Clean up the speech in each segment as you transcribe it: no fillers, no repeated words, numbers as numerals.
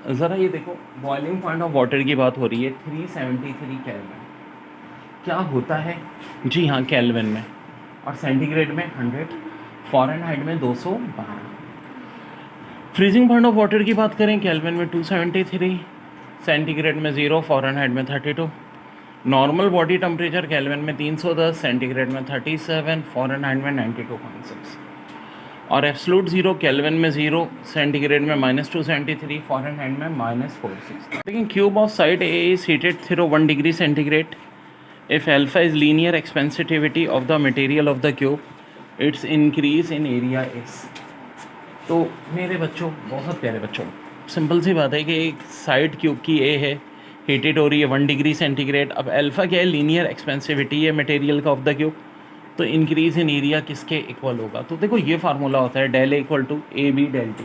ज़रा ये देखो, बॉइलिंग पॉइंट ऑफ वाटर की बात हो रही है 373 केल्विन। क्या होता है? जी हाँ, केल्विन में, और सेंटीग्रेड में 100, फ़ारेनहाइट में 212। फ्रीजिंग पॉइंट ऑफ वाटर की बात करें, केल्विन में 273, सेंटीग्रेड में 0, फ़ारेनहाइट में 32। नॉर्मल बॉडी टेम्परेचर केल्विन में 310, सेंटीग्रेड में 37, फ़ारेनहाइट में 92.6। और एब्सोल्यूट ज़ीरो केल्विन में 0, सेंटीग्रेड में -273, फ़ारेनहाइट में -46। लेकिन cube of side A is heated through 1 degree centigrade if alpha is linear expansivity of the material of the cube, it's increase in area is. तो मेरे बच्चों, बहुत प्यारे बच्चों, सिंपल सी बात है कि एक साइड क्यूब की ए है, हीटेड हो रही है 1 डिग्री सेंटीग्रेड। अब अल्फ़ा क्या है? लीनियर एक्सपेंसिविटी है मटेरियल का ऑफ द क्यूब, तो इंक्रीज़ इन एरिया किसके इक्वल होगा? तो देखो ये फार्मूला होता है del A equal to A B del T.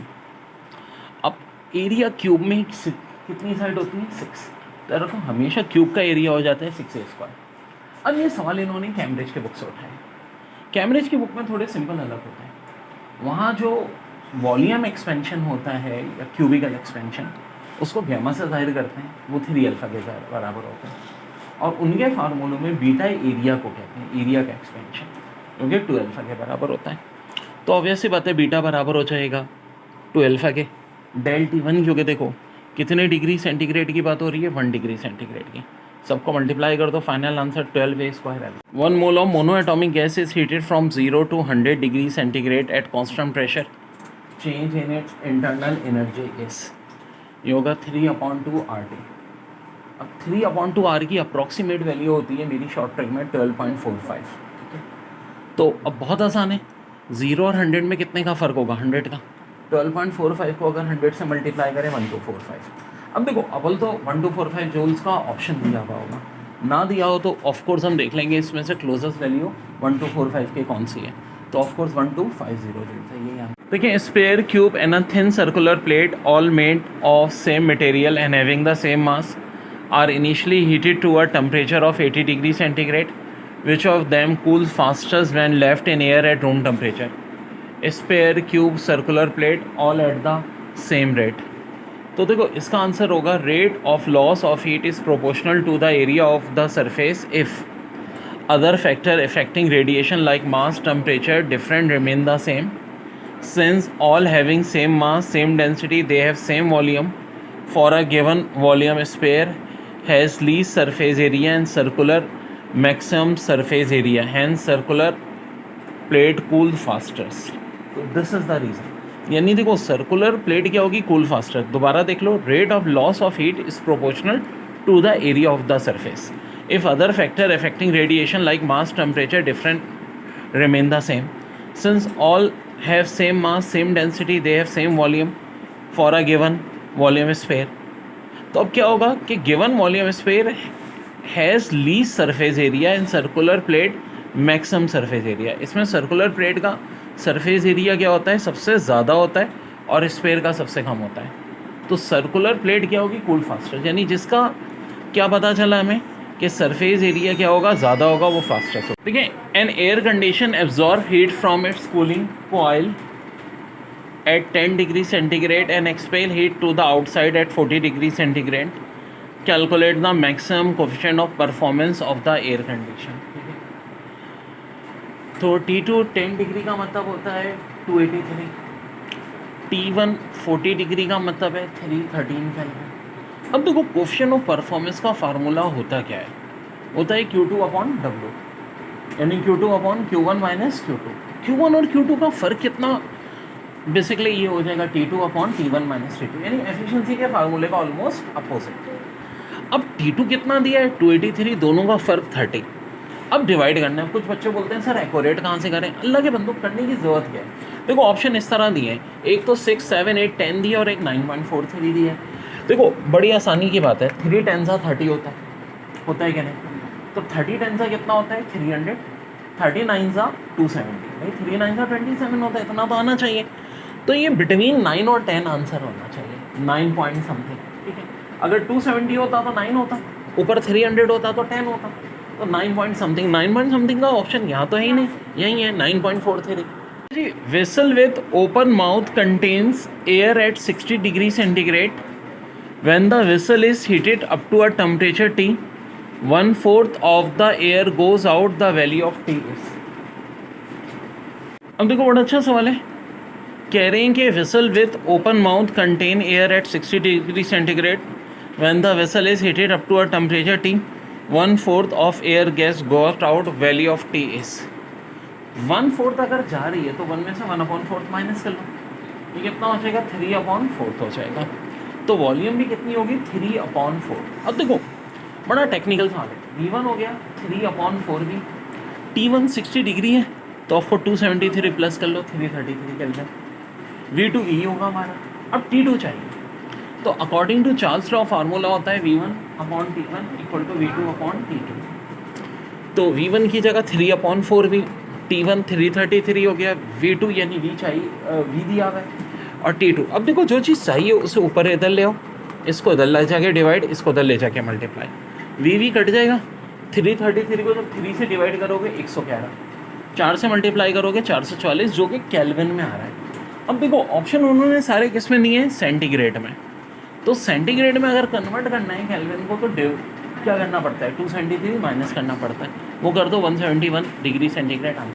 अब एरिया क्यूब में कितनी साइड होती है? 6। तो रखो हमेशा क्यूब का एरिया हो जाता है 6a²। अब ये सवाल इन्होंने कैम्ब्रिज के बुक से उठाया। कैम्ब्रिज की बुक में थोड़े सिंपल अलग होता है। वहाँ जो वॉल्यूम एक्सपेंशन होता है या क्यूबिकल एक्सपेंशन, उसको गैमा से जाहिर करते हैं, वो 3α के बराबर होता है। और उनके फार्मूलों में बीटा एरिया को कहते हैं, एरिया का एक्सपेंशन, क्योंकि 2α के बराबर होता है। तो ऑब्वियस सी बात है बीटा बराबर हो जाएगा 2α के डेल T1, क्योंकि देखो कितने डिग्री सेंटीग्रेड की बात हो रही है? 1 डिग्री सेंटीग्रेड की। सबको मल्टीप्लाई कर दो, final answer 12a²। 1 mole of monoatomic gas is heated from 0 to 100 degree centigrade at constant pressure, change in its internal energy is. ये होगा 3/2 RT। अब 3/2 R की अप्रॉक्सीमेट वैल्यू होती है मेरी शॉर्ट ट्रिक में 12.45। ठीक है, तो अब बहुत आसान है, 0 और 100 में कितने का फ़र्क होगा? 100 का। 12.45 को अगर 100 से मल्टीप्लाई करें 1245। अब देखो अव्वल तो 1245 जूल्स का ऑप्शन दिया हुआ होगा, ना दिया हो तो ऑफकोर्स हम देख लेंगे इसमें से क्लोजेस्ट वैल्यू 1245 के कौन सी है। तो ऑफकोर्स 1250 जूल्स है ये यहाँ। देखिए, sphere cube and a thin circular plate all made of same material and having the same mass are initially heated to a temperature of 80 degrees centigrade. Which of them cools fastest when left in air at room temperature? Sphere, cube, circular plate, all at the same rate. तो देखो इसका answer होगा rate of loss of heat is proportional to the area of the surface if other factor affecting radiation like mass, temperature, different remain the same. Since all having same mass, same density, they have same volume. For a given volume, sphere has least surface area and circular maximum surface area, hence circular plate cool fastest. So this is the reason. यानी देखो circular plate क्या होगी? Cool faster. दोबारा देख लो, rate of loss of heat is proportional to the area of the surface. If other factor affecting radiation like mass, temperature, different remain the same. Since all have same mass, same density, they have same volume for a given volume sphere. तो अब क्या होगा कि given volume sphere has least surface area and circular plate maximum surface area. इसमें circular plate का surface area क्या होता है? सबसे ज़्यादा होता है, और स्फीयर का सबसे कम होता है। तो सर्कुलर प्लेट क्या होगी? Cool faster. यानी जिसका क्या पता चला हमें कि सरफेस एरिया क्या होगा? ज़्यादा होगा, वो फास्टेस्ट होगा। ठीक है, an air condition absorb heat from its cooling coil at 10 degree centigrade and expel heat to the outside at 40 degree centigrade. Calculate the maximum coefficient of performance of the air condition. तो T2 10 degree का मतलब होता है 283, T1 40 degree का मतलब है 313 kelvin. अब देखो कोफिशिएंट ऑफ परफॉर्मेंस का फार्मूला होता क्या है? होता है Q2/W, यानी Q2/Q1 माइनस Q2। Q1 और Q2 का फ़र्क कितना? बेसिकली ये हो जाएगा T2/T1 माइनस T2, यानी एफिशिएंसी के फार्मूले का ऑलमोस्ट अपोजिट। अब T2 कितना दिया है? 283, दोनों का फ़र्क 30। अब डिवाइड करना है। कुछ बच्चे बोलते हैं सर एक्यूरेट कहाँ से करें? अल्लाह के बंदो, करने की ज़रूरत क्या है? देखो ऑप्शन इस तरह दिए हैं, एक तो 6, 7, 8, 10 दिया और एक 9.43 दिया है। देखो बड़ी आसानी की बात है, 3 10 30 होता है क्या नहीं? तो 30 10 कितना होता है? 300, 30 9 270, भाई 3 9 27 होता है, इतना तो आना चाहिए। तो ये बिटवीन 9 और 10 आंसर होना चाहिए, 9 पॉइंट समथिंग। ठीक है, अगर 270 होता तो 9 होता, ऊपर 300 होता तो 10 होता, तो 9 पॉइंट समथिंग। 9 पॉइंट समथिंग का ऑप्शन यहाँ तो है ही नहीं, यही है 9.43 जी। Vessel with open mouth contains air at 60 degree centigrade When the whistle is heated up to a temperature T, 1/4 of the air goes out, the value of T is. अब देखो बड़ा अच्छा सवाल है, कह रहे हैं कि whistle with open mouth contain air at 60 degree centigrade. When the vessel is heated up to a temperature T, 1/4 of air gas goes out, value of T is. 1/4 अगर जा रही है तो 1 में से 1/4 माइनस कर लो, ये कितना हो जाएगा 3/4 हो जाएगा. तो वॉल्यूम भी कितनी होगी 3/4. अब देखो बड़ा टेक्निकल सवाल है. V1 हो गया 3/4 भी. T1 60 डिग्री है तो आपको 273 प्लस कर लो 333 केल्विन. V2 E होगा हमारा. अब T2 चाहिए तो according to Charles law formula होता है V1/T1 इक्वल टू V2/T2. तो V1 की जगह 3/4 भी, T1 333 हो गया, V2 यानी V चाहिए V दिया हुआ है और T2. अब देखो जो चीज़ चाहिए उसे ऊपर इधर ले आओ, इसको इधर ले जाके डिवाइड, इसको इधर ले जाके मल्टीप्लाई, V कट जाएगा. 333 को जब 3 से डिवाइड करोगे 111, 4 से मल्टीप्लाई करोगे 440, जो कि केल्विन में आ रहा है. अब देखो ऑप्शन उन्होंने सारे किस में दिए हैं, सेंटीग्रेड में. तो सेंटीग्रेड में अगर कन्वर्ट करना है केल्विन को तो क्या करना पड़ता है, 273 माइनस करना पड़ता है. वो कर दो 171 डिग्री सेंटीग्रेड.